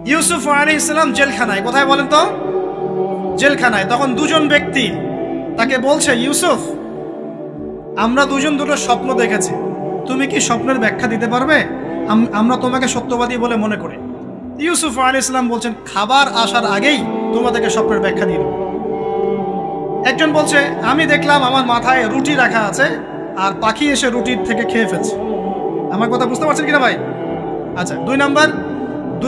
ইউসুফ আলাইহিস সালাম জেলখানায়, কোথায় বলেন তো? জেলখানায়। তখন দুজন ব্যক্তি তাকে বলছে, ইউসুফ, আমরা দুজন দুটো স্বপ্ন দেখেছি, তুমি কি স্বপ্নের ব্যাখ্যা দিতে পারবে? আমরা তোমাকে সত্যবাদী বলে মনে করি। ইউসুফ আলাইহিস সালাম বলছেন, খাবার আসার আগেই তোমাদেরকে স্বপ্নের ব্যাখ্যা দিয়ে দেব। একজন বলছে, আমি দেখলাম আমার মাথায় রুটি রাখা আছে আর পাখি এসে রুটির থেকে খেয়ে ফেলছে। আমার কথা বুঝতে পারছেন কিনা ভাই? আচ্ছা, 2 নাম্বার,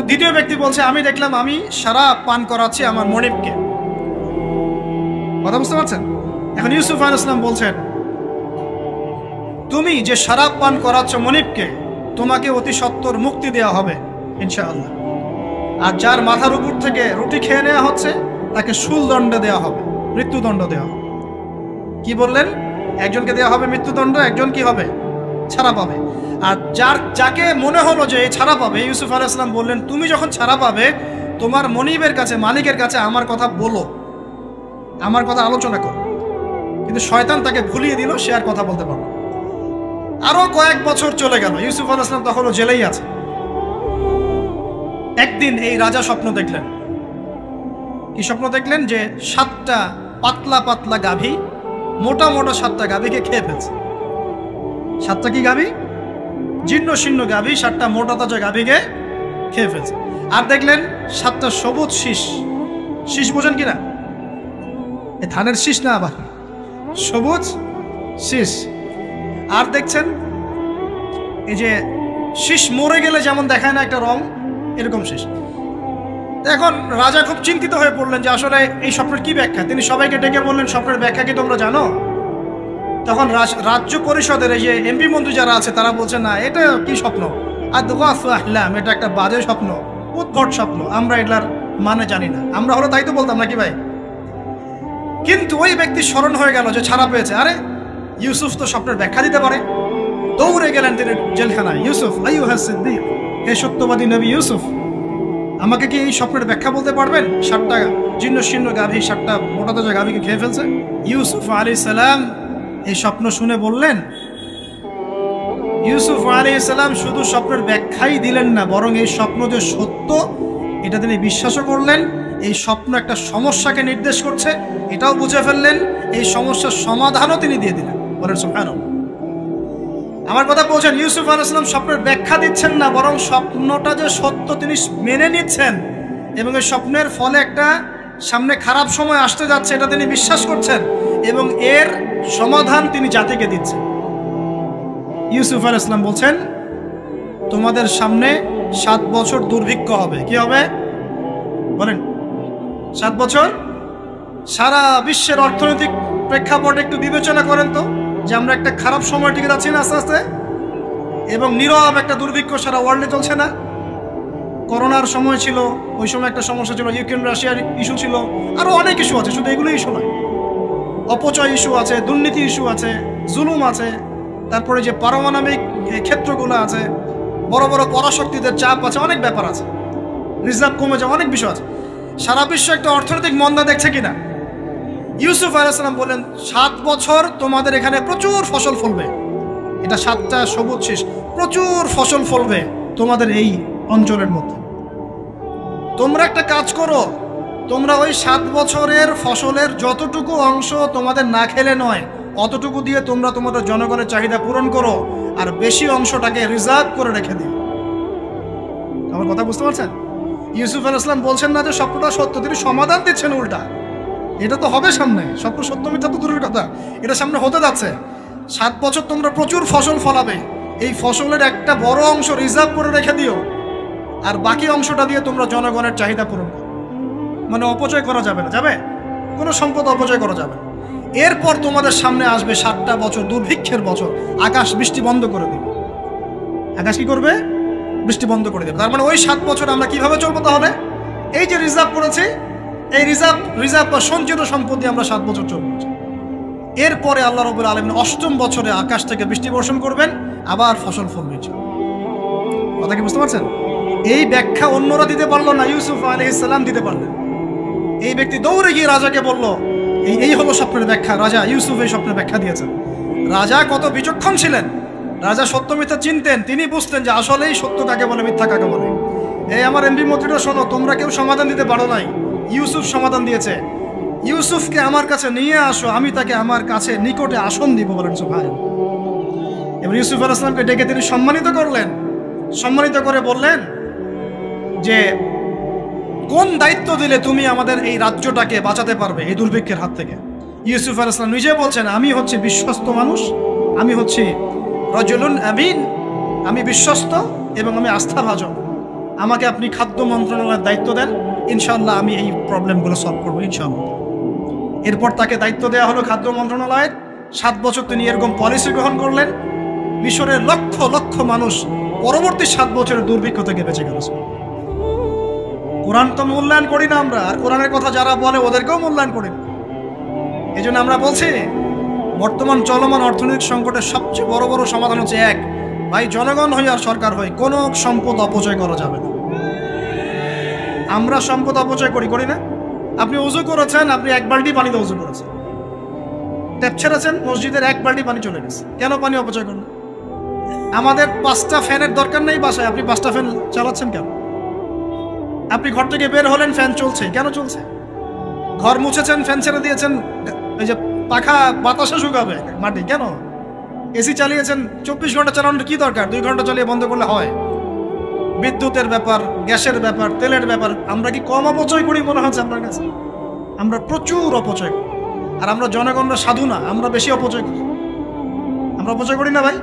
দ্বিতীয় ব্যক্তি বলছে, আমি দেখলাম আমি শরাব পান করাচ্ছি আমার মনিবকে। কথা বুঝতে পারছেন? এখন ইউসুফ আলাইহিস সালাম বলছেন, তুমি যে শরাব পান করাচ্ছ মনিবকে, তোমাকে অতি সত্বর মুক্তি দেওয়া হবে ইনশাআল্লাহ। আর যার মাথার উপর থেকে রুটি খেয়ে নেওয়া হচ্ছে তাকে শুলদণ্ড দেওয়া হবে, মৃত্যুদণ্ড দেওয়া হবে। কি বললেন? একজনকে দেওয়া হবে মৃত্যুদণ্ড, একজন কি হবে? ছাড়া পাবে। আর যাকে মনে হলো যে ছাড়া পাবে, ইউসুফ আলাইহিস সালাম বললেন, তুমি যখন ছাড়া পাবে তোমার মনিবের কাছে, মালিকের কাছে আমার কথা বলো, আমার কথা আলোচনা করো। কিন্তু শয়তান তাকে ভুলিয়ে দিল, সে আর কথা বলতে পারল। আরো কয়েক বছর চলে গেল, ইউসুফ আলাইহিস সালাম তখনও জেলেই আছে। একদিন এই রাজা স্বপ্ন দেখলেন। কি স্বপ্ন দেখলেন? যে 7টা পাতলা পাতলা গাভী, মোটা মোটা 7টা গাভীকে খেয়ে ফেলছে। 7টা কি গাভী? জীর্ণ শীর্ণ গাভী, 7টা মোটা তাজা গাভীকে খেয়ে ফেলছে। আর দেখলেন 7টা সবুজ শীষ। শীষ বোঝেন কিনা? এ ধানের শীষ না, আবার সবুজ শীষ। আর দেখছেন এই যে শীষ মরে গেলে যেমন দেখায় না একটা রং, এরকম শীষ। এখন রাজা খুব চিন্তিত হয়ে পড়লেন যে আসলে এই স্বপ্নের কি ব্যাখ্যা। তিনি সবাইকে ডেকে বললেন, স্বপ্নের ব্যাখ্যা কি তোমরা জানো? তখন রাজ্য পরিষদের এই যে এমপি মন্ত্রী যারা আছে তারা বলছে, না, এটা কি স্বপ্ন, আর আহলাম, এটা একটা বাজে স্বপ্ন, উদ্ভট স্বপ্ন, আমরা এটার মানে জানি না। আমরা হলো তাই তো বলতাম নাকি ভাই? কিন্তু ওই ব্যক্তি স্মরণ হয়ে গেল যে ছাড়া পেয়েছে, আরে ইউসুফ তো স্বপ্নের ব্যাখ্যা দিতে পারে। দৌড়ে গেলেন তিনি জেলখানায়। ইউসুফ, আইয়ুহা সিদ্দিক, হে সত্যবাদী নবী ইউসুফ, আমাকে কি এই স্বপ্নের ব্যাখ্যা বলতে পারবেন? 7টা জীর্ণ শীর্ণ গাভী 7টা মোটা তাজা গাভীকে খেয়ে ফেলছে। ইউসুফ আলাইহিস সালাম এই স্বপ্ন শুনে বললেন, ইউসুফ আলাইহিস সালাম শুধু স্বপ্নের ব্যাখ্যাই দিলেন না, বরং এই স্বপ্ন যে সত্য এটা তিনি বিশ্বাসও করলেন। এই স্বপ্ন একটা সমস্যাকে নির্দেশ করছে এটাও বুঝে ফেললেন। এই সমস্যার সমাধানও তিনি দিয়ে দিলেন। বলেন সুবহানাল্লাহ। আমার কথা বলছেন, ইউসুফ আলাইহিস সালাম স্বপ্নের ব্যাখ্যা দিচ্ছেন না, বরং স্বপ্নটা যে সত্য তিনি মেনে নিচ্ছেন এবং এই স্বপ্নের ফলে একটা সামনে খারাপ সময় আসতে যাচ্ছে এটা তিনি বিশ্বাস করছেন এবং এর সমাধান তিনি জাতিকে দিচ্ছেন। ইউসুফ আলাইহিস সালাম বলছেন, তোমাদের সামনে 7 বছর দুর্ভিক্ষ হবে। কি হবে বলেন? 7 বছর। সারা বিশ্বের অর্থনৈতিক প্রেক্ষাপট একটু বিবেচনা করেন তো, যে আমরা একটা খারাপ সময় টিকে যাচ্ছি না আস্তে আস্তে, এবং নীরব একটা দুর্ভিক্ষ সারা ওয়ার্ল্ডে চলছে না? করোনার সময় ছিল, ওই সময় একটা সমস্যা ছিল, ইউক্রেন রাশিয়ার ইস্যু ছিল, আরো অনেক ইস্যু আছে, শুধু এগুলো ইস্যু নয়। অপচয় ইস্যু আছে, দুর্নীতি ইস্যু আছে, জুলুম আছে, তারপরে যে পারমাণবিক ক্ষেত্রগুলো আছে, বড় বড় পরাশক্তিদের চাপ আছে, অনেক ব্যাপার আছে, রিজার্ভ কমে যাওয়া, অনেক বিষয় আছে। সারা বিশ্ব একটা অর্থনৈতিক মন্দা দেখছে কিনা? ইউসুফ আলাইহিস সালাম বলেন, 7 বছর তোমাদের এখানে প্রচুর ফসল ফলবে। এটা 7টা সবুজ শীষ, প্রচুর ফসল ফলবে তোমাদের এই অঞ্চলের মধ্যে। তোমরা একটা কাজ করো, তোমরা ওই 7 বছরের ফসলের যতটুকু অংশ তোমাদের না খেলে নয়, অতটুকু দিয়ে তোমরা তোমাদের জনগণের চাহিদা পূরণ করো, আর বেশি অংশটাকে রিজার্ভ করে রেখে দিও। আমার কথা বুঝতে পারছেন? ইউসুফ আলাইহিস সালাম বলছেন না যে স্বপ্নটা সত্য, তিনি সমাধান দিচ্ছেন উল্টা। এটা তো হবে সামনে, স্বপ্ন সত্য মিথ্যা তো দূরের কথা, এটা সামনে হতে যাচ্ছে। 7 বছর তোমরা প্রচুর ফসল ফলাবে, এই ফসলের একটা বড় অংশ রিজার্ভ করে রেখে দিও, আর বাকি অংশটা দিয়ে তোমরা জনগণের চাহিদা পূরণ করো। মানে অপচয় করা যাবে না, যাবে কোনো সম্পদ অপচয় করা যাবে না। এরপর তোমাদের সামনে আসবে 7টা বছর দুর্ভিক্ষের বছর, আকাশ বৃষ্টি বন্ধ করে দেবে। আকাশ কি করবে? বৃষ্টি বন্ধ করে দেবে। তার মানে ওই 7 বছর আমরা কিভাবে চলবো তাহলে? এই যে রিজার্ভ করেছি, এই রিজার্ভ বা সঞ্চিত সম্পত্তি আমরা 7 বছর চলবো। এরপরে আল্লাহ রাব্বুল আলামিন 8ম বছরে আকাশ থেকে বৃষ্টি বর্ষণ করবেন, আবার ফসল ফলবে। কথা কি বুঝতে পারছেন? এই ব্যাখ্যা অন্যরা দিতে পারলো না, ইউসুফ আলাইহিস সালাম দিতে পারলেন। এই ব্যক্তি দৌড়ে গিয়ে রাজাকে বলল, এই হলো স্বপ্নের ব্যাখ্যা। রাজা, ইউসুফ এই স্বপ্নের ব্যাখ্যা দিয়েছেন। রাজা কত বিচক্ষণ ছিলেন, রাজা সত্য মিথ্যা চিনতেন, তিনি বুঝতেন যে আসলেই সত্য কাকে বলে, মিথ্যা কাকে বলে। এই আমার এমপি মন্ত্রীরা শোনো, তোমরা কেউ সমাধান দিতে পারো নাই, ইউসুফ সমাধান দিয়েছে। ইউসুফকে আমার কাছে নিয়ে আসো, আমি তাকে আমার কাছে নিকটে আসন দিব বলেন সুবহানাল্লাহ। এবার ইউসুফ আলাইহিস সালামকে ডেকে তিনি সম্মানিত করলেন, সম্মানিত করে বললেন যে কোন দায়িত্ব দিলে তুমি আমাদের এই রাজ্যটাকে বাঁচাতে পারবে এই দুর্ভিক্ষের হাত থেকে। ইউসুফ আলাইহিস সালাম নিজে বলছেন, আমি হচ্ছে বিশ্বস্ত মানুষ, আমি হচ্ছে রাজুলুন আমিন, আমি বিশ্বস্ত এবং আমি আস্থাভাজন। আমাকে আপনি খাদ্য মন্ত্রণালয়ের দায়িত্ব দেন, ইনশাআল্লাহ আমি এই প্রবলেমগুলো সলভ করবো ইনশাআল্লাহ। এরপর তাকে দায়িত্ব দেওয়া হলো খাদ্য মন্ত্রণালয়ের। 7 বছর তিনি এরকম পলিসি গ্রহণ করলেন। মিশরের লক্ষ লক্ষ মানুষ পরবর্তী 7 বছরের দুর্ভিক্ষ থেকে বেঁচে গেল। কোরআন তো মূল্যায়ন করি না আমরা, আর কোরআনের কথা যারা বলে ওদেরকেও মূল্যায়ন করি না। এই জন্য আমরা বলছি বর্তমান চলমান অর্থনৈতিক সংকটের সবচেয়ে বড় বড় সমাধান হচ্ছে এক, ভাই জনগণ হই আর সরকার হই, কোনো সম্পদ অপচয় করা যাবে না। আমরা সম্পদ অপচয় করি না? আপনি ওযু করেছেন, আপনি 1 বালতি পানিতে ওযু করেছেন, ট্যাপ ছেড়েছেন, মসজিদের 1 বালতি পানি চলে গেছে, কেন পানি অপচয় করলেন? আমাদের 5টা ফ্যানের দরকার নেই বাসায়, আপনি 5টা ফ্যান চালাচ্ছেন কেন? আপনি ঘর থেকে বের হলেন, ফ্যান চলছে, কেন চলছে? ঘর মুছেছেন, ফ্যান ছেড়ে দিয়েছেন, এই যে পাখা বাতাসে শুকাবে মাটি, কেন? এসি চালিয়েছেন, 24 ঘন্টা চালানোর কি দরকার? 2 ঘন্টা চালিয়ে বন্ধ করলে হয়। বিদ্যুতের ব্যাপার, গ্যাসের ব্যাপার, তেলের ব্যাপার, আমরা কি কম অপচয় করি মনে হচ্ছে আপনার কাছে? আমরা প্রচুর অপচয় করি। আর আমরা জনগণরা সাধু না, আমরা বেশি অপচয় করি। আমরা অপচয় করি না ভাই?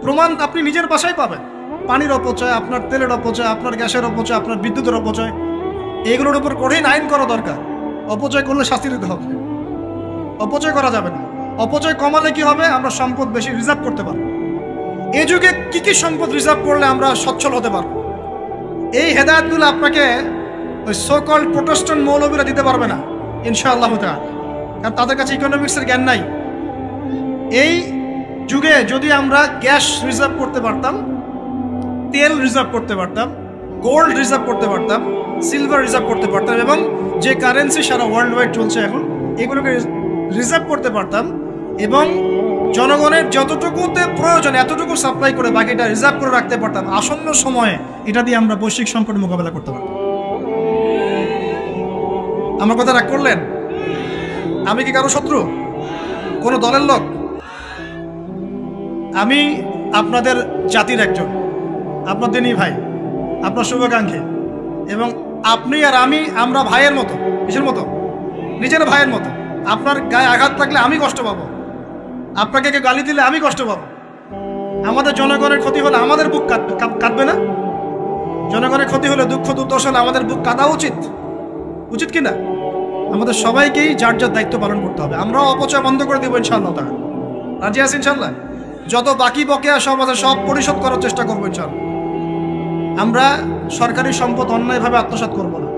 প্রমাণ আপনি নিজের বাসায় পাবেন। পানির অপচয়, আপনার তেলের অপচয়, আপনার গ্যাসের অপচয়, আপনার বিদ্যুতের অপচয়, এগুলোর উপর কঠিন আইন করা দরকার। অপচয় করলে শাস্তি দিতে হবে, অপচয় করা যাবে না। অপচয় কমালে কি হবে? আমরা সম্পদ বেশি রিজার্ভ করতে পারবো। এই যুগে কি কি সম্পদ রিজার্ভ করলে আমরা সচ্ছল হতে পারবো, এই হেদায়েতগুলো আপনাকে ওই সো কল্ড প্রোটেস্ট্যান্ট মৌলবীরা দিতে পারবে না ইনশাআল্লাহ তাআলা, কারণ তাদের কাছে ইকোনমিক্সের জ্ঞান নাই। এই যুগে যদি আমরা গ্যাস রিজার্ভ করতে পারতাম, তেল রিজার্ভ করতে পারতাম, গোল্ড রিজার্ভ করতে পারতাম, সিলভার রিজার্ভ করতে পারতাম, এবং যে কারেন্সি সারা ওয়ার্ল্ড ওয়াইড চলছে এখন, এগুলোকে রিজার্ভ করতে পারতাম, এবং জনগণের যতটুকুতে প্রয়োজন এতটুকু সাপ্লাই করে বাকিটা রিজার্ভ করে রাখতে পারতাম, আসন্ন সময়ে এটা দিয়ে আমরা বৈশ্বিক সংকট মোকাবেলা করতে পারতাম। আমার কথা রাগ করলেন? আমি কি কারো শত্রু, কোনো দলের লোক? আমি আপনাদের জাতির একজন, আপনার দিনই ভাই, আপনার শুভাকাঙ্ক্ষী, এবং আপনি আর আমি, আমরা ভাইয়ের মতো। কিসের মতো? নিজের ভাইয়ের মতো। আপনার গায়ে আঘাত থাকলে আমি কষ্ট পাবো, আপনাকে কে গালি দিলে আমি কষ্ট পাবো। আমাদের জনগণের ক্ষতি হলে আমাদের বুক কাঁদবে না? জনগণের ক্ষতি হলে, দুঃখ দুর্দশা হলে আমাদের বুক কাঁদা উচিত, উচিত কি না? আমাদের সবাইকেই যার যার দায়িত্ব পালন করতে হবে। আমরাও অপচয় বন্ধ করে দেবো ইনশাআল্লাহ তাআলা। রাজি আছি ইনশাআল্লাহ? যত বাকি বকেয়া সব আছে সব পরিশোধ করার চেষ্টা করবো ইনশাআল্লাহ। আমরা সরকারি সম্পদ অন্যায়ভাবে আত্মসাৎ করব না,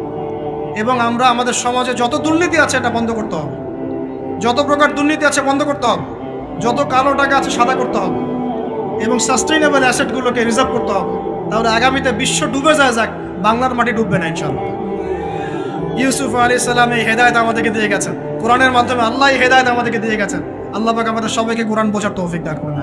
এবং আমরা আমাদের সমাজে যত দুর্নীতি আছে এটা বন্ধ করতে হবে। যত প্রকার দুর্নীতি আছে বন্ধ করতে হবে, যত কালো টাকা আছে সাদা করতে হবে, এবং সাস্টেইনেবল অ্যাসেটগুলোকে রিজার্ভ করতে হবে। তাহলে আগামীতে বিশ্ব ডুবে যায়, যাক, বাংলার মাটি ডুববে না ইনশাআল্লাহ। ইউসুফ আলাইহিস সালাম এই হেদায়েত আমাদেরকে দিয়ে গেছেন, কোরআনের মাধ্যমে আল্লাহ এই হেদায়েত আমাদেরকে দিয়ে গেছেন। আল্লাহ পাক আমাদের সবাইকে কোরআন বোঝার তৌফিক দান করুন।